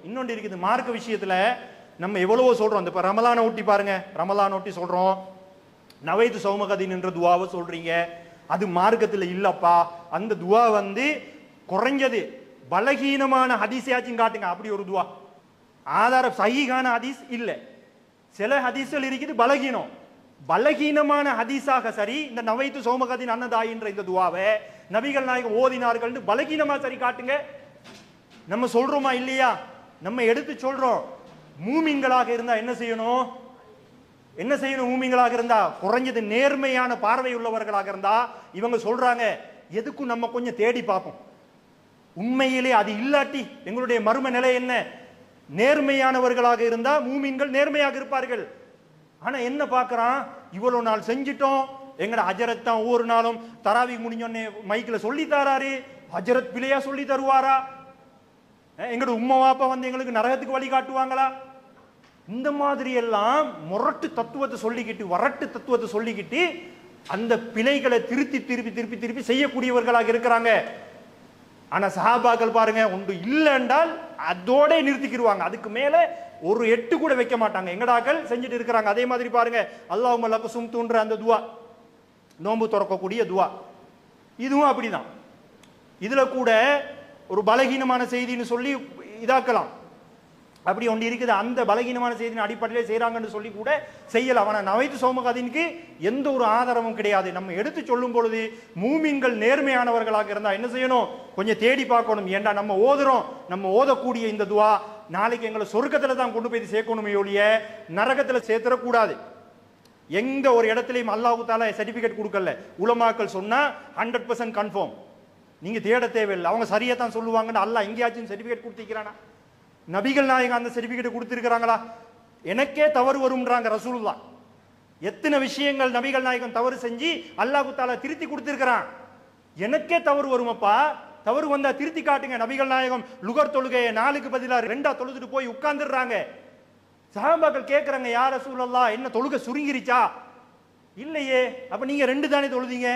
இன்னொன்று இருக்குது மார்க்க விஷயத்துல நம்ம எவ்வளவோ சொல்றோம். இந்த ரமலானை ஒட்டி பாருங்க, ரமலான் ஒட்டி சொல்றோம், நவைத்து சௌமகதீன் என்ற துவாவை சொல்றீங்க. அது மார்க்கத்தில் இல்லப்பா. அந்த துவா குறைஞ்சது பலகீனமான ஹதீஸையாச்சும் காட்டுங்க. அப்படி ஒரு துவா ஆதார சஹீஹான ஹதீஸ் இல்ல. சில ஹதீஸ்கள் இருக்குது பலகீனம். பலகீனமான ஹதீஸாக சரி இந்த நவைத்து சௌமகதீன் அன்னதாயின்ற இந்த துவாவை நபிகள் நாயகம் ஓதினார்கள் பலகீனமா சரி காட்டுங்க. நம்ம சொல்றோமா இல்லையா? நம்ம எடுத்து சொல்றோம். மூமின்களாக இருந்தா என்ன செய்யணும்? என்ன செய்யணும்? மூமின்களாக இருந்தா குறைஞ்சது நேர்மையான பார்வை உள்ளவர்களாக இருந்தா இவங்க சொல்றாங்க, எதுக்கும் நம்ம கொஞ்சம் தேடி பார்ப்போம். உண்மையிலே அது இல்லாட்டி எங்களுடைய மர்ம நிலை என்ன? நேர்மையானவர்களாக இருந்தா மூமின்கள் நேர்மையாக இருப்பார்கள். ஆனா என்ன பார்க்கறான்? இவ்வளவு நாள் செஞ்சிட்டோம், எங்கட ஹஜரத் தான் ஒவ்வொரு நாளும் தராவி முடிஞ்சோடனே மைக்கில் சொல்லி தராரு. ஹஜரத் பிள்ளையா சொல்லி தருவாரா? எங்களோட உம்மா வாப்பா எங்களுக்கு நரகத்துக்கு வழி காட்டுவாங்களா? இந்த மாதிரி எல்லாம் முரட்டு தத்துவத்தை சொல்லிக்கிட்டு, வரட்டு தத்துவத்தை சொல்லிக்கிட்டு அந்த பிழைகளை திருப்பி திருப்பி திருப்பி திருப்பி செய்யக்கூடியவர்களாக இருக்கிறாங்க. ஆனா சஹாபாக்கள் பாருங்க, ஒன்று இல்லை என்றால் அதோட நிறுத்திக்கிடுவாங்க. அதுக்கு மேல ஒரு எட்டு கூட வைக்க மாட்டாங்க. எங்கடாக்கள் செஞ்சுட்டு இருக்கிறாங்க. அதே மாதிரி பாருங்க, அல்லாஹும்ம லக சும்துன்ற அந்த துவா, நோன்பு திறக்கக்கூடிய துவா, இதுவும் அப்படிதான். இதுல கூட ஒரு பலகீனமான செய்தின்னு சொல்லி இதாக்கலாம். அப்படி ஒன்று இருக்குது. அந்த பலகீனமான செய்தியின் அடிப்படையிலே செய்யறாங்கன்னு சொல்லி கூட செய்யலாம். ஆனால் நவைத்து சௌமகதீனுக்கு எந்த ஒரு ஆதாரமும் கிடையாது. நம்ம எடுத்து சொல்லும் பொழுது மூமின்கள் நேர்மையானவர்களாக இருந்தா என்ன செய்யணும்? கொஞ்சம் தேடி பார்க்கணும். ஏண்டா நம்ம ஓதுறோம், நம்ம ஓதக்கூடிய இந்த துவா நாளைக்கு எங்களை சொர்க்கத்துல தான் கொண்டு போய் சேர்க்கணுமே ஒழிய நரகத்துல சேர்த்துடக்கூடாது. எங்க ஒரு இடத்துலையும் அல்லாஹ் தஆலா சர்டிபிகேட் கொடுக்கல. உலமாக்கள் சொன்னா 100% கன்ஃபார்ம், நீங்க தேட தேவையில்லை, அவங்க சரியா தான் சொல்லுவாங்கன்னு அல்லாஹ் எங்கேயாச்சும் சர்டிபிகேட் கொடுத்திருக்கிறானா? நபிகள் நாயகம் அந்த சர்டிபிகேட் கொடுத்திருக்கிறாங்களா? எனக்கே தவறு வரும்ன்றாங்க ரசூலுல்லாஹ். எத்தனை விஷயங்கள் நபிகள் நாயகம் தவறு செஞ்சு அல்லாஹ் தஆலா திருத்தி கொடுத்திருக்கிறான். எனக்கே தவறு வருமப்பா, தவறு வந்தா திருத்தி காட்டுங்க. நபிகள் நாயகம் லுகர் தொழுகையை 4க்கு பதிலாக 2ஆ தொழுதுட்டு போய் உட்கார்ந்துடுறாங்க. சஹாபாக்கள் கேட்கறாங்க, யா ரசூலல்லாஹ் என்ன தொழுகை சுருங்கிருச்சா? இல்லையே. அப்ப நீங்க 2 தானே தொழுதீங்க?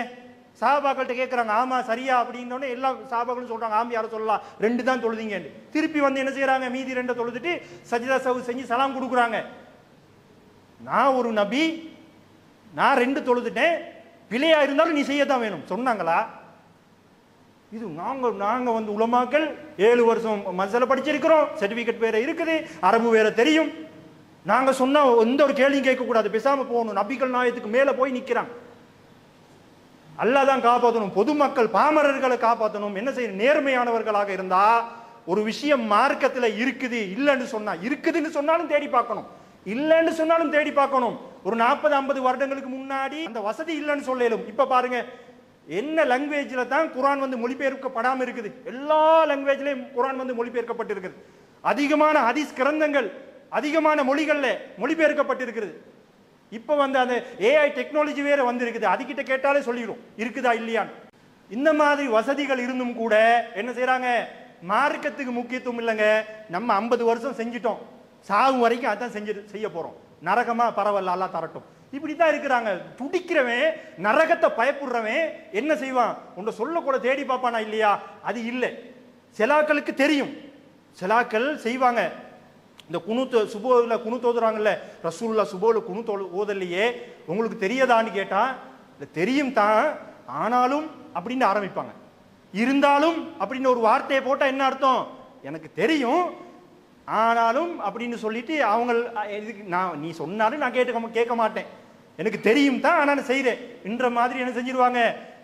சஹாபாக்கள்கிட்ட கேட்கறாங்க, ஆமா சரியா அப்படின்னோடனே எல்லா சஹாபாக்களும் சொல்றாங்க, ஆமா யாரும் சொல்லலாம் 2 தான் தொழுதீங்க. திருப்பி என்ன செய்யறாங்க? மீதி 2 தொழுதுட்டு சஜிதா சவு செஞ்சு சலாம் கொடுக்குறாங்க. நான் ஒரு நபி, நான் 2 தொழுதுட்டேன், பிழையா இருந்தாலும் நீ செய்யத்தான் வேணும் சொன்னாங்களா? இது நாங்க உலமாக்கள் 7 வருஷம் மசல படிச்சிருக்கிறோம், சர்டிபிகேட் வேற இருக்குது, அரபு வேற தெரியும். நாங்க சொன்னா எந்த ஒரு கேள்வியும் கேட்க கூடாது, பேசாம போகணும். நபிகள் நாயத்துக்கு மேல போய் நிக்கிறாங்க. அல்லாஹ் தான் காப்பாற்றணும், பொதுமக்கள் பாமரர்களை காப்பாற்றணும். என்ன செய்யணும்? நேர்மையானவர்களாக இருந்தா ஒரு விஷயம் மார்க்கத்தில் இருக்குது, இல்லைன்னு சொன்னா, இருக்குதுன்னு சொன்னாலும் தேடி பார்க்கணும், இல்லைன்னு சொன்னாலும் தேடி பார்க்கணும். ஒரு 40-50 வருடங்களுக்கு முன்னாடி அந்த வசதி இல்லைன்னு சொல்லலும். இப்ப பாருங்க, என்ன லாங்குவேஜ்ல தான் குர்ஆன் மொழிபெயர்க்கப்படாம இருக்குது? எல்லா லாங்குவேஜ்லயும் குர்ஆன் மொழிபெயர்க்கப்பட்டிருக்குது. அதிகமான ஹதீஸ் கிரந்தங்கள் அதிகமான மொழிகள்ல மொழிபெயர்க்கப்பட்டிருக்கிறது. இப்ப அந்த ஏஐ டெக்னாலஜி வேற இருக்குது. அதுகிட்ட கேட்டாலே சொல்லிடும் இருக்குதா இல்லையான்னு. இந்த மாதிரி வசதிகள் இருந்தும் கூட என்ன செய்யறாங்க? மார்க்கத்துக்கு முக்கியத்துவம் இல்லைங்க. நம்ம 50 வருஷம் செஞ்சிட்டோம், சாகும் வரைக்கும் அதான் செய்ய போறோம், நரகமா பரவாயில்ல அல்லாஹ் தரட்டும், இப்படித்தான் இருக்கிறாங்க. துடிக்கிறவன், நரகத்தை பயப்படுறவன் என்ன செய்வான்? உன்னை சொல்ல கூட தேடி பார்ப்பானா இல்லையா? அது இல்லை. சிலாக்களுக்கு தெரியும், சிலாக்கள் செய்வாங்க. இந்த குனூத் சுபோல குனூத் ஓதுறாங்கல்ல, ரசூலுல்லாஹ் சுபோல குனூத் ஓதல்லையே, உங்களுக்கு தெரியாதான்னு கேட்டா தெரியும் தான், ஆனாலும் அப்படின்னு ஆரம்பிப்பாங்க. இருந்தாலும் அப்படின்னு ஒரு வார்த்தையை போட்டா என்ன அர்த்தம்? எனக்கு தெரியும் ஆனாலும் அப்படின்னு சொல்லிட்டு அவங்க நீ சொன்னாலும் நான் கேட்க மாட்டேன், எனக்கு தெரியும் தான் ஆனாலும் செய்யறேன் என்ற மாதிரி என்ன செஞ்சிருவாங்க?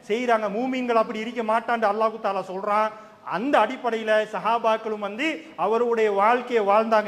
செய்யறாங்க. மூமின்கள் அப்படி இருக்க மாட்டான்னு அல்லாஹ் தஆலா சொல்றான். அந்த அடிப்படையில் சஹாபாக்களும் அவருடைய வாழ்க்கையை வாழ்ந்தாங்க.